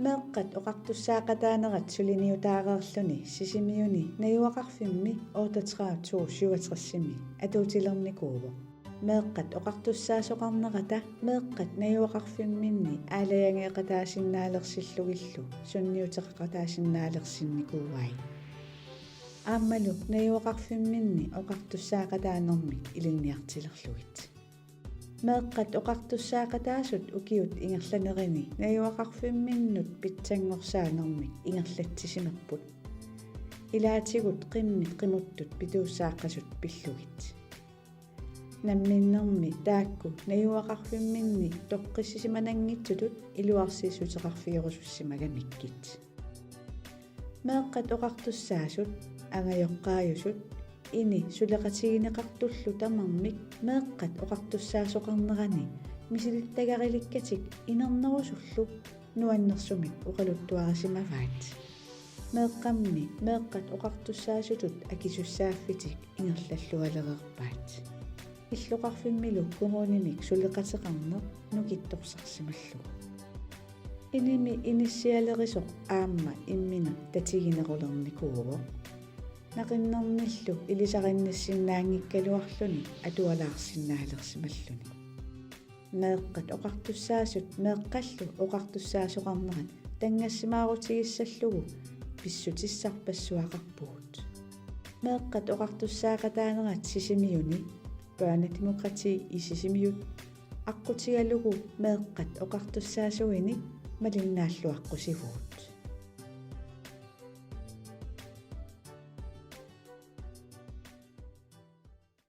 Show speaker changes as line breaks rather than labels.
Meeqqat oqartussaaqataaneraat suliniutaareerluni sisimiuni nayuaqarfimmi oortateraatuusjuatrassimi atuutilermikuuvo meeqqat oqartussaasoqarnerata meeqqat nayuaqarfimminni aalayangeeqataasinnaalerсиллугиллу sunniuteqaqataasinnaalersinnikuugai ааммалу наюақарфимминни оқартуссаақатаанермик илинниартилерлугит meeqqat oqartussaaqataasut ukiut ingerlanerini nayuaqarfimminnut pitsangorsaanермик ingerlatsisimерпут ilaatigut qimmit qimuttut pituussaaqqasut pillugit namminnermi taakku nayuaqarfimminni toqqissisimananngitsutut iluarsiisuteqarfiurusussimagamikкит meeqqat oqartussaasut angajoqqaajusut ini suleqatigineqartullu tamarmik meeqqat oqartussaasoqarnerani misilittagarilikkatik inernerusullu nuannersumik uqaluttuarisimavaat meeqqammi meeqqat oqartussaasutut akisussaafitik ingerlallualereerpaat illuqarfimmilu kumunimik suleqateqarner nukittorsarsimallu inimi inissialerisoq aamma immina tatiginerulermikuuvo naqinnermillu ilisaqinnissinnaangikkaluarluni atualaarsinnaalersimalluni meeqqat oqartussaasut meeqqallu oqartussaasoqarnerat tangassimaarutigissallugu pissutissarpassuaqarpugut meeqqat oqartussaaqataanerat sisimiuni børnedemokrati i sisimiut аққутигалугу меэққат оқартуссаасуини малиннааллуаққусивуут